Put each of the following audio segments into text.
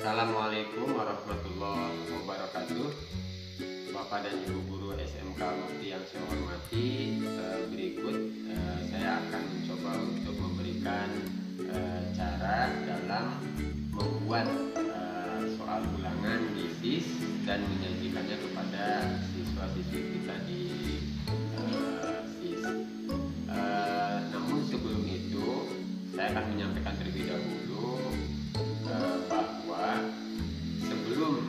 Assalamualaikum warahmatullahi wabarakatuh. Bapak dan Ibu Guru SMK Mukti yang saya hormati, berikut saya akan mencoba untuk memberikan cara dalam membuat soal ulangan di SIS dan menyajikannya kepada siswa-siswi kita di SIS. Namun sebelum itu saya akan menyampaikan terlebih dahulu bahwa sebelum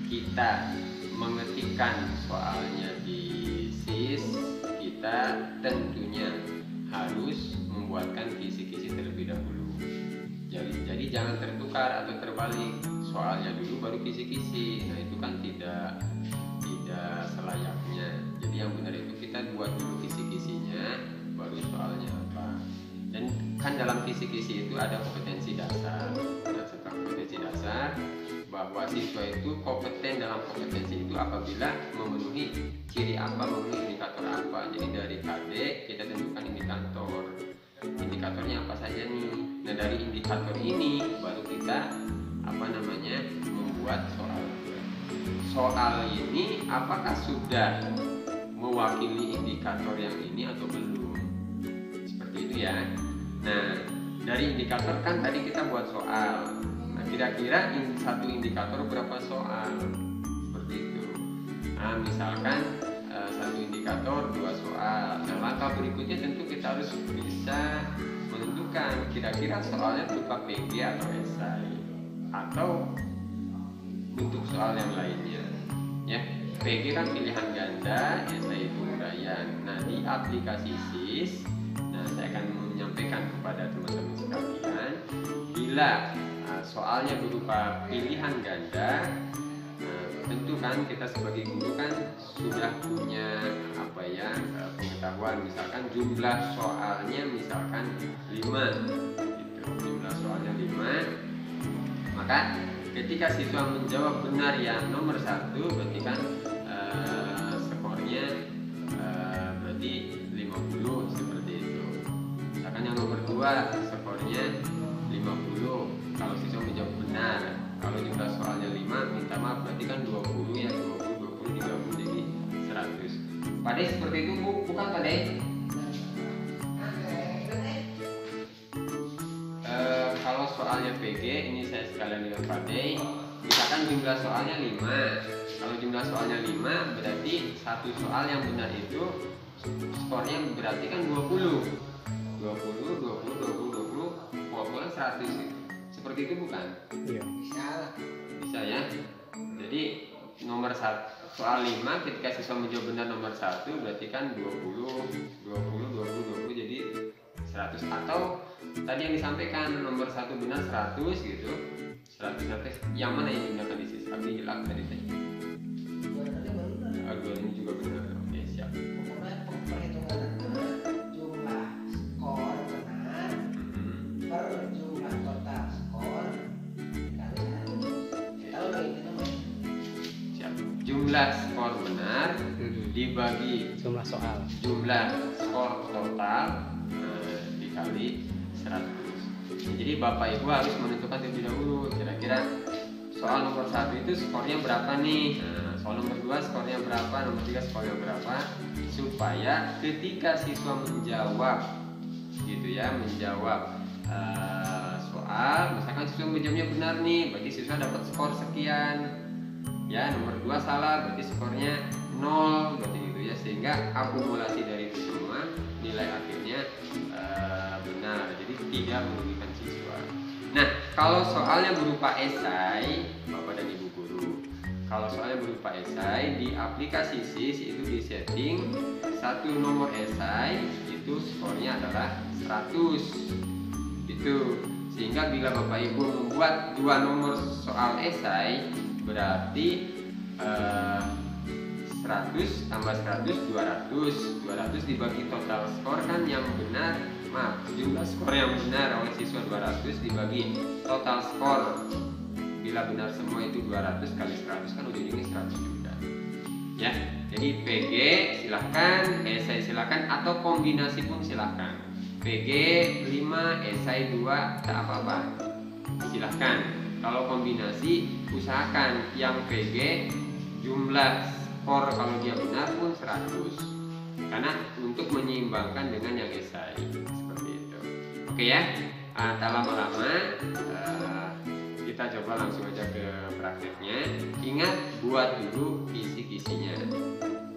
kita mengetikkan soalnya di SIS, kita tentunya harus membuatkan kisi-kisi terlebih dahulu. Jadi jangan tertukar atau terbalik, soalnya dulu baru kisi-kisi. Nah, itu kan tidak selayaknya. Jadi yang benar itu kita buat dulu kisi-kisinya, baru soalnya apa. Dan kan dalam kisi-kisi itu ada kompetensi dasar. Nah, setelah kompetensi dasar, bahwa siswa itu kompeten dalam kompetensi itu apabila memenuhi ciri apa, memenuhi indikator apa. Jadi dari KD kita tentukan indikator. Indikatornya apa saja nih? Nah, dari indikator ini baru kita membuat soal. Soal ini apakah sudah mewakili indikator yang ini atau belum? Seperti itu ya. Nah, dari indikator kan tadi kita buat soal. Nah, kira-kira satu indikator berapa soal? Seperti itu. Nah, misalkan satu indikator 2 soal. Nah, langkah berikutnya tentu kita harus bisa menentukan kira-kira soalnya berupa PG atau esai atau bentuk soal yang lainnya. Ya, PG kan pilihan ganda, esai itu uraian. Nah, di aplikasi SIS, saya akan menyampaikan kepada teman-teman sekalian, bila soalnya berupa pilihan ganda, tentu kan kita sebagai guru kan sudah punya pengetahuan, misalkan jumlah soalnya misalkan 5 gitu, jumlah soalnya 5, maka ketika siswa menjawab benar yang nomor 1 berarti kan skornya berarti 50 seperti itu. Misalkan yang nomor 2 skornya 50 kalau siswa menjawab benar. Kalau jumlah soalnya 5, minta maaf berarti kan 20 ya, 20 digabung jadi 100. Pak De seperti itu Bu, bukan Pak De? Kalau soalnya PG ini saya sekalian dengan Pak De, misalkan jumlah soalnya 5. Kalau jumlah soalnya 5 berarti satu soal yang benar itu skornya berarti kan 20 kan 100 gitu. Seperti itu bukan? Iya. Bisa ya. Jadi nomor 1 soal 5 ketika siswa menjawab benar nomor 1 berarti kan 20 jadi 100, atau tadi yang disampaikan nomor 1 benar 100 gitu. 100 yang mana yang digunakan di SIS? Abdi hilang tadi teh. Dua ini juga benar. Oke, siap. Perhitungan jumlah skor benar per jumlah total skor dikalikan. Tahu gitu namanya? Siap. Jumlah skor benar dibagi Jumlah soal. jumlah skor total dikali 100. Jadi Bapak Ibu harus menentukan terlebih dahulu kira-kira soal nomor 1 itu skornya berapa nih. Nah, soal nomor 2 skornya berapa, nomor 3 skornya berapa, supaya ketika siswa menjawab gitu ya, menjawab soal, misalkan siswa menjawabnya benar nih, berarti siswa dapat skor sekian. Ya, nomor 2 salah, berarti skornya 0, berarti gitu ya, sehingga akumulasi dari itu semua nilai akhirnya benar, jadi tidak merugikan siswa. Nah, kalau soalnya berupa esai, Bapak dan Ibu guru, kalau soalnya berupa esai di aplikasi SIS itu disetting satu nomor esai itu skornya adalah 100 gitu, sehingga bila Bapak Ibu membuat 2 nomor soal esai berarti 100 tambah 100 200 dibagi total skor kan yang benar, jumlah skor yang benar oleh siswa 200 dibagi total skor, bila benar semua itu 200 kali 100 kan ujung-ujungnya 100 juga ya. Jadi PG silahkan, esai silahkan, atau kombinasi pun silahkan. PG 5, esai 2, tak apa-apa, silahkan. Kalau kombinasi usahakan yang PG jumlah skor kalau dia benar pun 100, karena untuk menyeimbangkan dengan yang esai seperti itu. Oke ya, tak lama-lama kita coba langsung aja ke prakteknya. Ingat, buat dulu kisi-kisinya.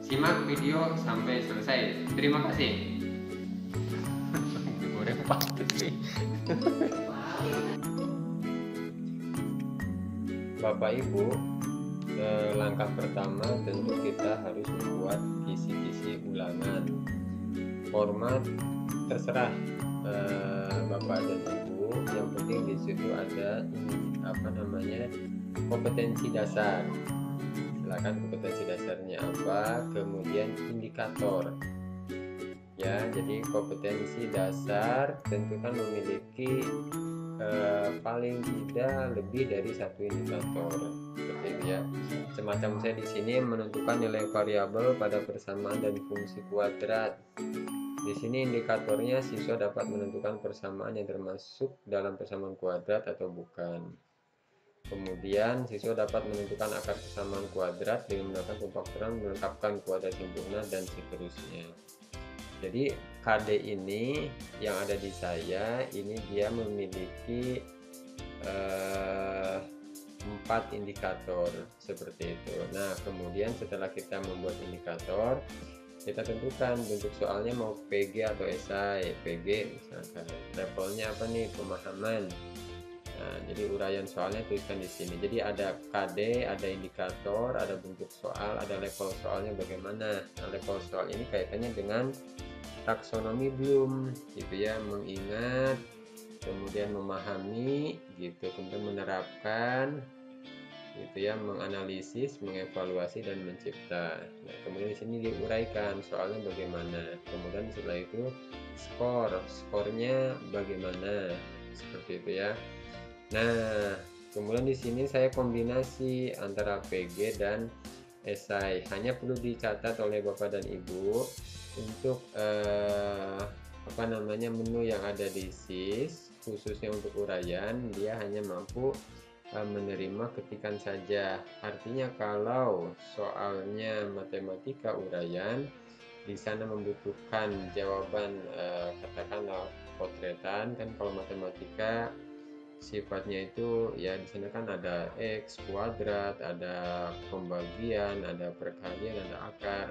Simak video sampai selesai. Terima kasih. Goreng pasti sih. Bapak Ibu, langkah pertama tentu kita harus membuat kisi-kisi ulangan. Format terserah Bapak dan Ibu, yang penting di situ ada kompetensi dasar. Silakan kompetensi dasarnya apa, kemudian indikator. Ya, jadi kompetensi dasar tentu kan memiliki paling tidak lebih dari satu indikator, seperti itu ya. Semacam saya di sini menentukan nilai variabel pada persamaan dan fungsi kuadrat. Di sini indikatornya siswa dapat menentukan persamaan yang termasuk dalam persamaan kuadrat atau bukan. Kemudian siswa dapat menentukan akar persamaan kuadrat dengan menggunakan tumpak terang, menetapkan kuadrat sempurna dan seterusnya. Jadi KD ini yang ada di saya ini dia memiliki 4 indikator seperti itu. Nah, kemudian setelah kita membuat indikator, kita tentukan bentuk soalnya mau PG atau esai. PG misalkan levelnya apa nih, pemahaman. Nah, jadi uraian soalnya tuliskan di sini. Jadi ada KD, ada indikator, ada bentuk soal, ada level soalnya bagaimana. Nah, level soal ini kaitannya dengan taksonomi Bloom gitu ya, mengingat, kemudian memahami gitu, kemudian menerapkan gitu ya, menganalisis, mengevaluasi dan mencipta. Nah, kemudian di sini diuraikan soalnya bagaimana. Kemudian setelah itu skornya bagaimana, seperti itu ya. Nah, kemudian di sini saya kombinasi antara PG dan esai. Hanya perlu dicatat oleh Bapak dan Ibu untuk menu yang ada di SIS, khususnya untuk uraian, dia hanya mampu menerima ketikan saja. Artinya kalau soalnya matematika uraian, di sana membutuhkan jawaban katakanlah potretan, kan kalau matematika sifatnya itu ya di sana kan ada X kuadrat, ada pembagian, ada perkalian, ada akar.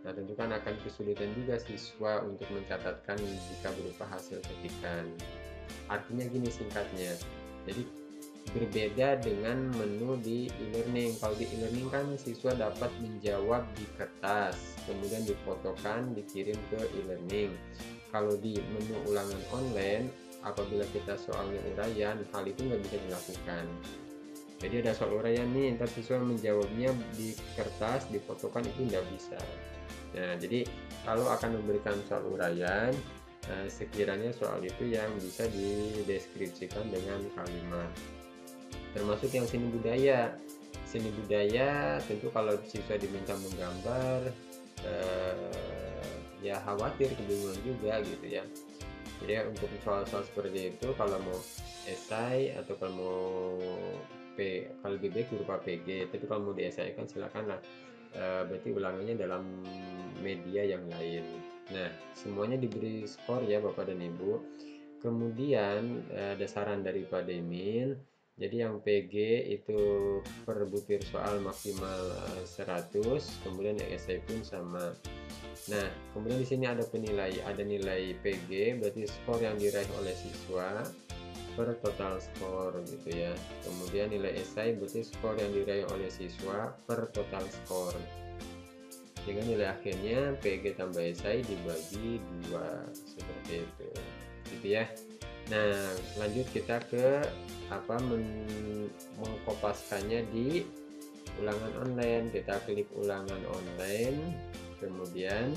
Nah, tentu kan akan kesulitan juga siswa untuk mencatatkan jika berupa hasil ketikan. Artinya gini singkatnya, jadi berbeda dengan menu di e-learning. Kalau di e-learning kan siswa dapat menjawab di kertas, kemudian difotokan, dikirim ke e-learning. Kalau di menu ulangan online, apabila kita soalnya uraian, hal itu nggak bisa dilakukan. Jadi ada soal uraian nih, ntar siswa menjawabnya di kertas, difotokan, itu nggak bisa. Nah, jadi kalau akan memberikan soal uraian, sekiranya soal itu yang bisa dideskripsikan dengan kalimat. Termasuk yang seni budaya. Seni budaya tentu kalau siswa diminta menggambar, ya khawatir kebingungan juga gitu ya. Jadi untuk soal-soal seperti itu, kalau mau esai atau kalau mau kalau lebih baik berupa PG, tapi kalau mau diesaikan silakan lah. Berarti ulangannya dalam media yang lain. Nah, semuanya diberi skor ya Bapak dan Ibu. Kemudian ada saran dari Pak Demin. Jadi yang PG itu per butir soal maksimal 100, kemudian yang esai pun sama. Nah, kemudian di sini ada nilai PG, berarti skor yang diraih oleh siswa per total skor gitu ya. Kemudian nilai esai berarti skor yang diraih oleh siswa per total skor. Dengan nilai akhirnya PG tambah esai dibagi 2, seperti itu. Gitu ya. Nah, lanjut kita ke mengkopaskannya di ulangan online. Kita klik ulangan online, kemudian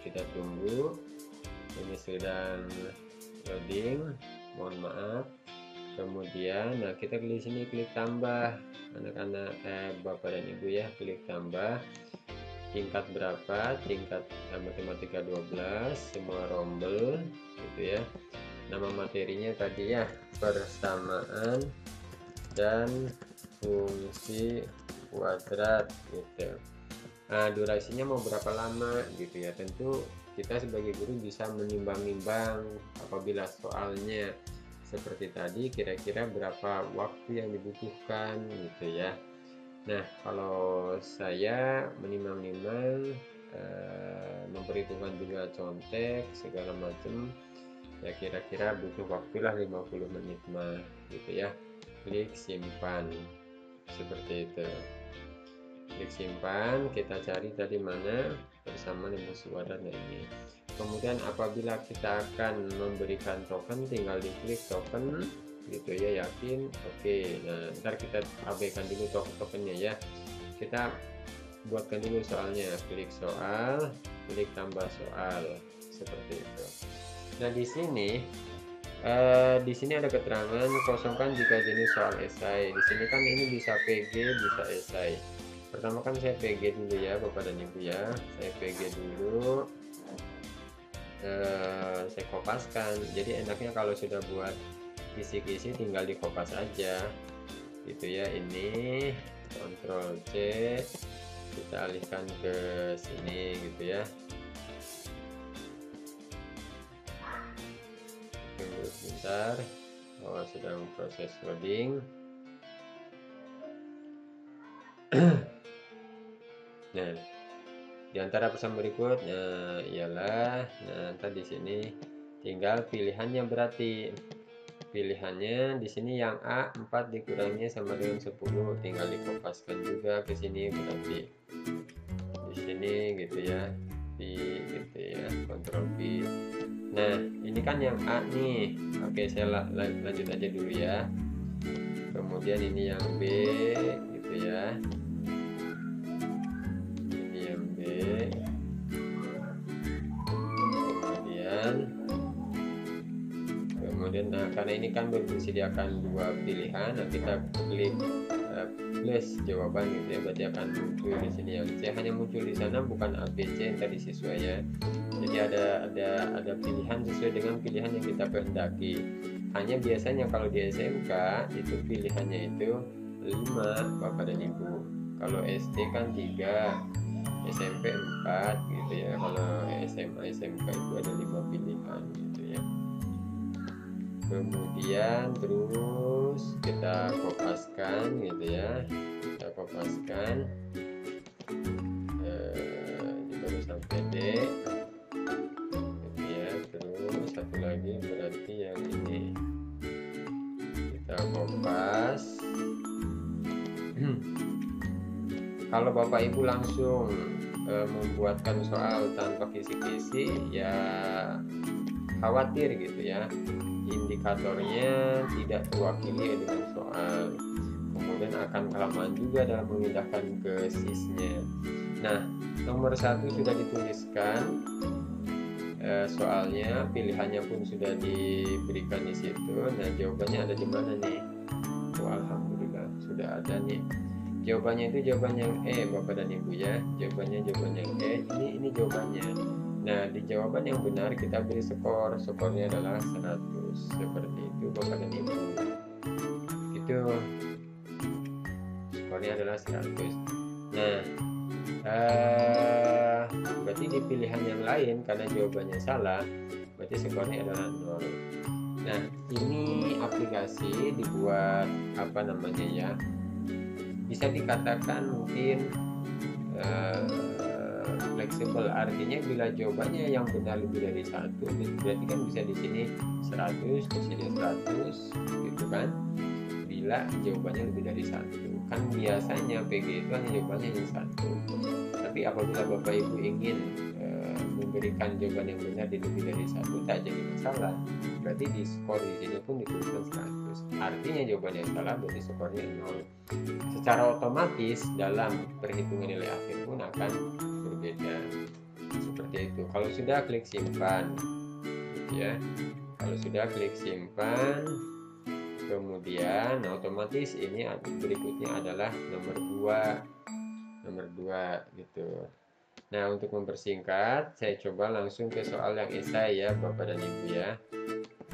kita tunggu, ini sedang loading, mohon maaf. Kemudian kita klik sini, klik tambah, anak-anak Bapak dan Ibu ya, klik tambah tingkat berapa, tingkat matematika 12, semua rombel gitu ya. nama materinya tadi ya, persamaan dan fungsi kuadrat gitu. Nah, durasinya mau berapa lama gitu ya, tentu kita sebagai guru bisa menimbang-nimbang apabila soalnya seperti tadi, kira-kira berapa waktu yang dibutuhkan gitu ya. Nah, kalau saya menimbang-nimbang, memperhitungkan juga contek segala macam, ya kira-kira butuh waktulah 50 menit mah gitu ya. Klik simpan seperti itu. Klik simpan, kita cari tadi mana persamaan dan fungsi kuadrat ini. Kemudian apabila kita akan memberikan token, tinggal diklik token gitu ya, yakin, oke. Nah, ntar kita abaikan dulu tokennya ya, kita buatkan dulu soalnya. Klik soal, klik tambah soal seperti itu. Nah, di sini ada keterangan kosongkan jika jenis soal esai. Di sini kan ini bisa PG, bisa esai. Pertama kan saya PG dulu ya Bapak dan Ibu ya, saya PG dulu. Saya kopaskan, jadi enaknya kalau sudah buat kisi-kisi tinggal dikopas aja gitu ya. Ini Ctrl C, kita alihkan ke sini gitu ya. Tunggu sebentar, sedang proses loading. Nah, di antara pesan berikut ialah, ntar di sini tinggal pilihannya, berarti pilihannya di sini yang A 4 dikurangi sama dengan 10, tinggal dikopaskan juga ke sini, berarti di sini gitu ya, V gitu ya, Ctrl V. Nah, ini kan yang A nih. Oke, saya lanjut aja dulu ya. Kemudian ini yang B gitu ya. Kemudian nah, karena ini kan disediakan dua pilihan, nah kita klik plus jawaban gitu ya, berarti akan muncul di sini yang C. Hanya muncul di sana, bukan A, B, C yang tadi siswa ya. Jadi ada pilihan sesuai dengan pilihan yang kita kehendaki. Hanya biasanya kalau di SMK itu pilihannya itu 5 Bapak dan Ibu. Kalau SD kan 3, SMP 4 gitu ya. Kalau SMA SMK itu ada 5 pilihan gitu ya. Kemudian terus kita kopaskan gitu ya, kita kopaskan ini baru sampai D gitu ya. Terus satu lagi berarti yang ini kita kopas. Kalau Bapak Ibu langsung membuatkan soal tanpa kisi-kisi ya khawatir gitu ya, indikatornya tidak terwakili dengan soal, kemudian akan kelamaan juga dalam memindahkan ke sisnya. Nah, nomor 1 sudah dituliskan soalnya, pilihannya pun sudah diberikan di situ. Nah, jawabannya ada di mana nih? Oh, alhamdulillah sudah ada nih. Jawabannya itu jawaban yang E Bapak dan Ibu ya. Jawaban yang E. Ini jawabannya. Nah, di jawaban yang benar kita beri skor. Skornya adalah 100. Seperti itu Bapak dan Ibu. Gitu. Skornya adalah 100. Nah, berarti di pilihan yang lain karena jawabannya salah, berarti skornya adalah 0. Nah, ini aplikasi dibuat apa namanya ya? Bisa dikatakan mungkin fleksibel, artinya bila jawabannya yang benar lebih dari 1, berarti kan bisa di sini 100, di sini 100 gitu kan. Bila jawabannya lebih dari 1, kan biasanya PG itu hanya jawabannya yang 1. Tapi apabila Bapak Ibu ingin memberikan jawaban yang benar di lebih dari 1, tak jadi masalah. Berarti di skor di sini pun dituliskan 100. Artinya jawaban yang salah berarti skornya 0. Secara otomatis dalam perhitungan nilai akhir pun akan berbeda. Seperti itu. Kalau sudah klik simpan, gitu ya. Kalau sudah klik simpan, kemudian otomatis ini berikutnya adalah nomor 2 gitu. Nah, untuk mempersingkat saya coba langsung ke soal yang esai ya Bapak dan Ibu ya.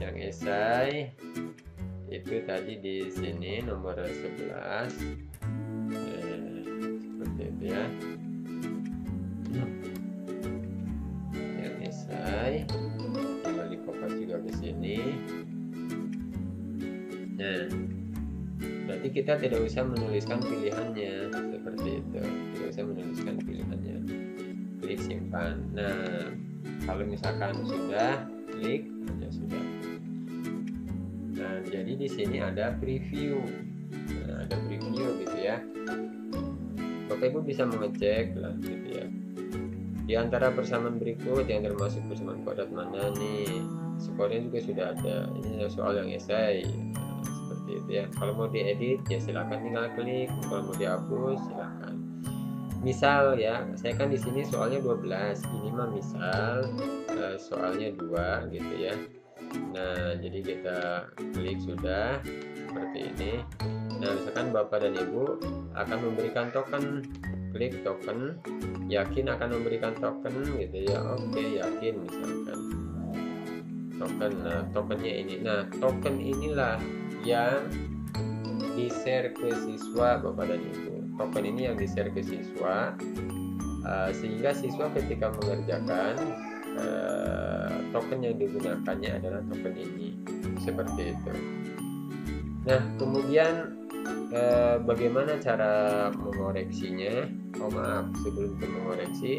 Yang esai itu tadi di sini nomor 11 seperti itu ya. Yang esai tinggal di kopas juga ke sini. Nah, berarti kita tidak usah menuliskan pilihannya seperti itu, tidak usah menuliskan pilihannya. Klik simpan. Nah, kalau misalkan sudah, klik aja sudah. Nah, jadi di sini ada preview. Nah, ada preview gitu ya. Bapak Ibu bisa mengecek lah gitu ya. Di antara persamaan berikut yang termasuk persamaan kuadrat mana nih? Skornya juga sudah ada. Ini soal yang esai. Nah, seperti itu ya. Kalau mau diedit ya silakan tinggal klik. Kalau mau dihapus silakan. Misal ya, saya kan di sini soalnya 12. Ini mah misal soalnya 2 gitu ya. Nah, jadi kita klik sudah seperti ini. Nah, misalkan Bapak dan Ibu akan memberikan token, klik token, yakin akan memberikan token gitu ya. Oke, yakin misalkan token. Nah, tokennya ini. Nah, token inilah yang di-share ke siswa Bapak dan Ibu. Token ini yang di-share ke siswa sehingga siswa ketika mengerjakan token yang digunakannya adalah token ini seperti itu. Nah, kemudian bagaimana cara mengoreksinya? Oh maaf, sebelum mengoreksi,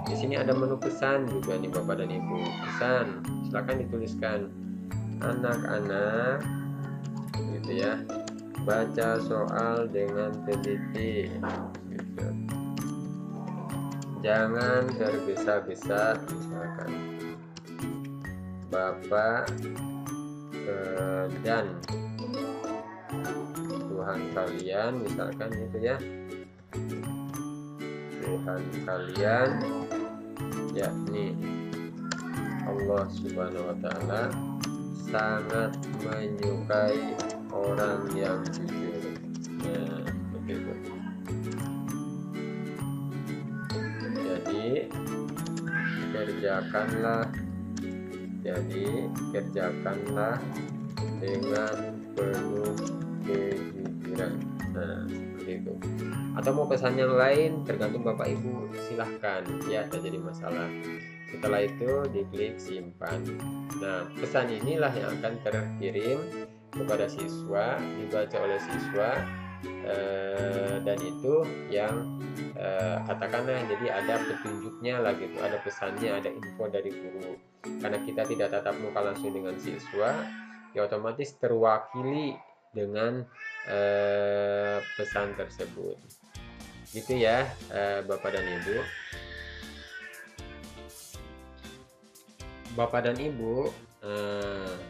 di sini ada menu pesan juga nih Bapak dan Ibu. Pesan, silakan dituliskan anak-anak, gitu ya. Baca soal dengan teliti, gitu. Jangan tergesa-gesa, misalkan Bapak dan Tuhan kalian, misalkan gitu ya. Tuhan kalian yakni Allah Subhanahu wa Ta'ala sangat menyukai orang yang jujur. Nah, begitu. Kerjakanlah dengan penuh kejujuran. Nah, seperti itu. Atau mau pesan yang lain tergantung Bapak Ibu, silahkan ya, tidak jadi masalah. Setelah itu diklik simpan. Nah, pesan inilah yang akan terkirim kepada siswa, dibaca oleh siswa, dan itu yang katakanlah jadi ada petunjuknya lah gitu, ada pesannya, ada info dari guru. Karena kita tidak tatap muka langsung dengan siswa, ya otomatis terwakili dengan pesan tersebut. Gitu ya, Bapak dan Ibu. Bapak dan Ibu,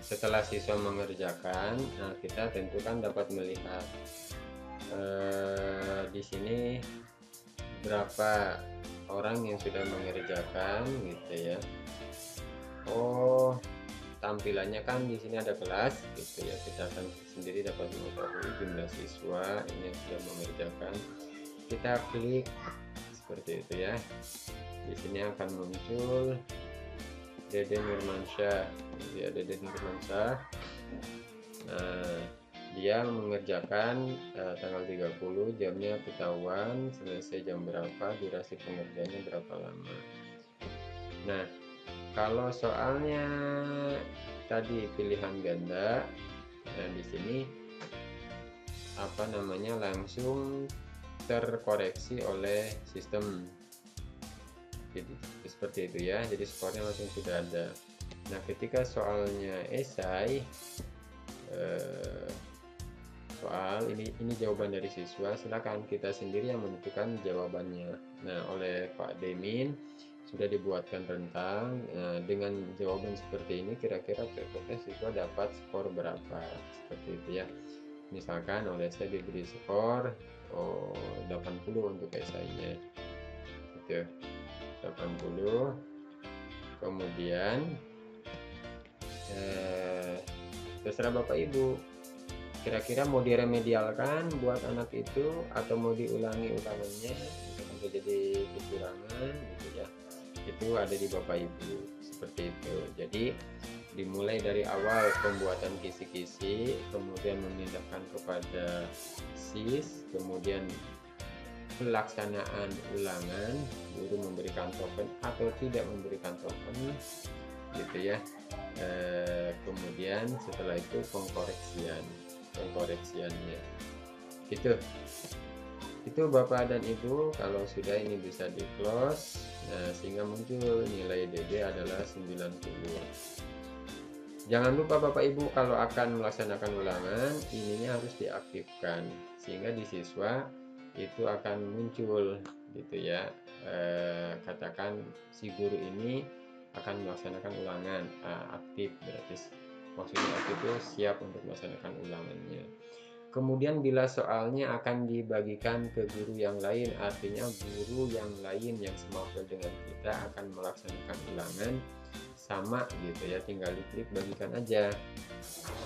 setelah siswa mengerjakan, kita tentu kan dapat melihat di sini berapa orang yang sudah mengerjakan gitu ya. Oh, tampilannya kan di sini ada kelas gitu ya. Kita akan sendiri dapat mengetahui jumlah siswa ini yang sudah mengerjakan. Kita klik seperti itu ya. Di sini akan muncul Deden Nurmansyah, ya, Deden Nurmansyah. Nah, dia mengerjakan tanggal 30, jamnya ketahuan, selesai jam berapa, durasi pengerjaannya berapa lama. Nah, kalau soalnya tadi pilihan ganda, nah di sini apa namanya langsung terkoreksi oleh sistem. Jadi seperti itu ya, jadi skornya langsung sudah ada. Nah, ketika soalnya esai, soal ini jawaban dari siswa, silakan kita sendiri yang menentukan jawabannya. Nah, oleh Pak Demin sudah dibuatkan rentang dengan jawaban seperti ini, kira-kira siswa dapat skor berapa, seperti itu ya. Misalkan oleh saya diberi skor 80 untuk esainya gitu, 80. Kemudian terserah Bapak Ibu, kira-kira mau diremedialkan buat anak itu atau mau diulangi ulangannya sampai jadi kekurangan gitu ya. Itu ada di Bapak Ibu seperti itu. Jadi dimulai dari awal pembuatan kisi-kisi, kemudian memindahkan kepada SIS, kemudian pelaksanaan ulangan, guru memberikan token atau tidak memberikan token gitu ya. Kemudian setelah itu pengkoreksiannya gitu. Itu Bapak dan Ibu, kalau sudah ini bisa di close. Nah, sehingga muncul nilai DD adalah 90. Jangan lupa Bapak Ibu, kalau akan melaksanakan ulangan, ininya harus diaktifkan sehingga di siswa itu akan muncul gitu ya. Katakan si guru ini akan melaksanakan ulangan, aktif, berarti maksudnya aktif itu siap untuk melaksanakan ulangannya. Kemudian bila soalnya akan dibagikan ke guru yang lain, artinya guru yang lain yang semapel dengan kita akan melaksanakan ulangan sama gitu ya, tinggal diklik bagikan aja.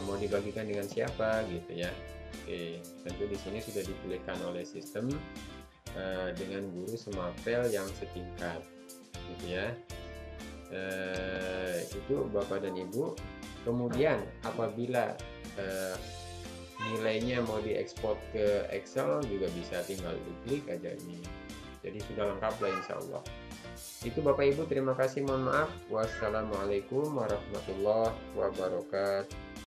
Mau dibagikan dengan siapa gitu ya. Oke, tentu di sini sudah dipilihkan oleh sistem dengan guru semapel yang setingkat gitu ya. Itu Bapak dan Ibu. Kemudian apabila nilainya mau diekspor ke Excel juga bisa, tinggal diklik aja ini. Jadi sudah lengkap lah insya Allah. Itu Bapak Ibu, terima kasih, mohon maaf. Wassalamualaikum warahmatullahi wabarakatuh.